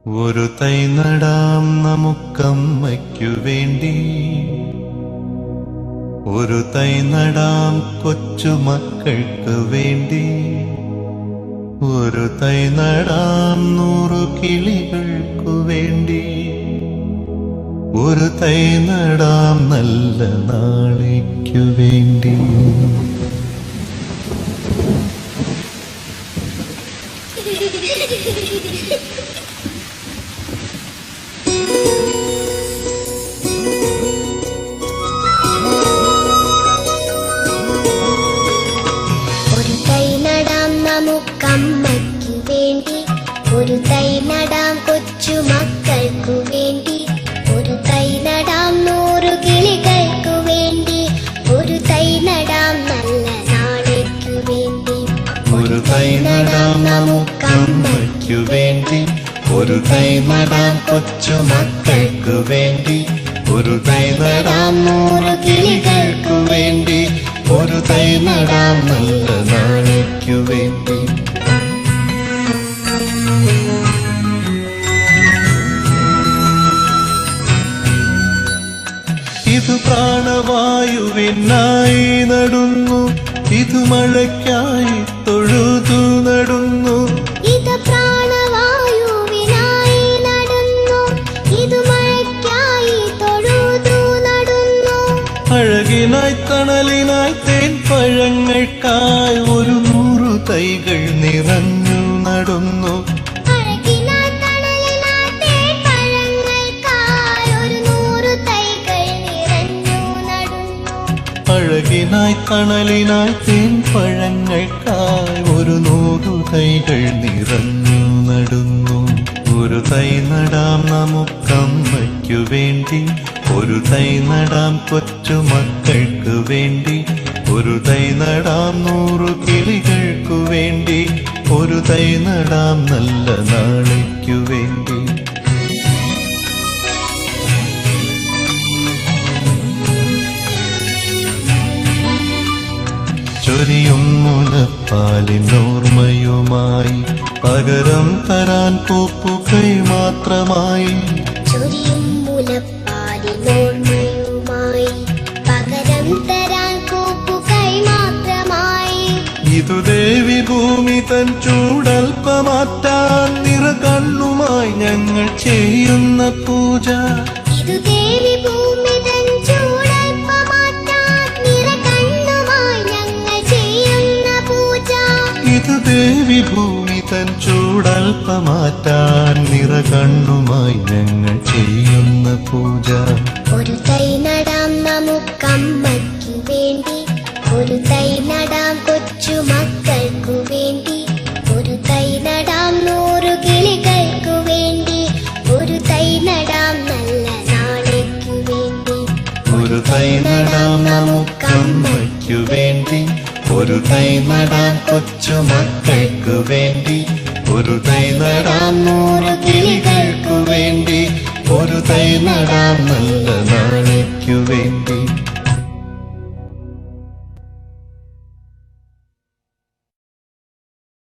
ഒരു തൈ നടാം നമുക്കമ്മയ്ക്കു വേണ്ടി, ഒരു തൈ നടാം കൊച്ചുമക്കൾക്ക് വേണ്ടി, ഒരു തൈ നടാം 100 കിളികൾക്കു വേണ്ടി, ഒരു തൈ നടാം നല്ല നാളേക്കു വേണ്ടി. ഒരു തൈ നടാം നമുക്കമ്മയ്ക്കു വേണ്ടി, ഒരു തൈ നടാം കൊച്ചുമക്കൾക്കു വേണ്ടി, ഒരു തൈ നടാം 100 കിളികൾക്കു വേണ്ടി, ഒരു തൈ നടാം നല്ല നാളേക്കു വേണ്ടി. ഒരു തൈ നടാം നമുക്കമ്മയ്ക്കു വേണ്ടി, ഒരു തൈ നടാം കൊച്ചുമക്കൾക്കു വേണ്ടി, ഒരു തൈ നടാം 100 കിളികൾക്കു വേണ്ടി, ഒരു തൈ നടാം നല്ല നാളേക്കു വേണ്ടി. ഇത് പ്രാണവായുവിനായി നടുന്നു, ഇത് മഴയ്ക്കായി തൊഴുതു നടുന്നു, ഇത് പ്രാണവായുവിനായി നടുന്നു, ഇത് മഴയ്ക്കായി തൊഴുതു നടുന്നു. അഴകിനായി തണലിനായി തേൻ പഴങ്ങൾക്കായി 100 തൈകൾ നിറഞ്ഞു നടുന്നു, അഴകിനായി തണലിനായി തേൻ പഴങ്ങൾക്കായി 100 തൈകൾ നിറഞ്ഞു നടുന്നു. അഴകിനായി തണലിനായി തേൻ പഴങ്ങൾക്കായി 100 തൈകൾ നിറഞ്ഞു നടുന്നു. ഒരു തൈ നടാം നമുക്കമ്മയ്ക്കു വേണ്ടി, ഒരു തൈ നടാം കൊച്ചുമക്കൾക്ക് വേണ്ടി, ഒരു തൈ നടാം 100 കിളികൾക്കു വേണ്ടി, ഒരു തൈ നടാം നല്ല നാളേക്കു വേണ്ടി. ചൊരിയും മുലപ്പാലിനോർമ്മയുമായി പകരം തരാൻ പൂപ്പുകൈ മാത്രമായി, ചൊരിയും മുലപ്പാലിനോർമ്മയുമായി പകരം തരാൻ പൂപ്പുകൈ മാത്രമായി. ഇതു ദേവി ഭൂമി തൻ ചൂടൽപ്പമാറ്റാൻ നിറകണ്ണുമായി ഞങ്ങൾ ചെയ്യുന്ന പൂജ, ഇത് ദേവി ഭൂമി തൻ ചൂടൽപ്പമാറ്റാൻ നിറകണ്ണുമായി ഞങ്ങൾ ചെയ്യുന്ന പൂജ. ഇത് ദേവി ഭൂമി തൻ ചൂടൽപ്പമാറ്റാൻ നിറകണ്ണുമായി ഞങ്ങൾ ചെയ്യുന്ന പൂജ. ഒരു തൈ നടാം നമുക്കമ്മയ്ക്കു വേണ്ടി, ഒരു തൈ നടാം കൊച്ചുമക്കൾക്കു വേണ്ടി, ഒരു തൈ നടാം 100 കിളികൾക്കു വേണ്ടി, ഒരു തൈ നടാം നല്ല നാളേക്കു വേണ്ടി. ഒരു തൈ നടാം നമുക്കമ്മയ്ക്കു വേണ്ടി, ഒരു തൈ നടാം കൊച്ചുമക്കൾക്ക് വേണ്ടി, ഒരു തൈ നടാം 100 കിളികൾക്കു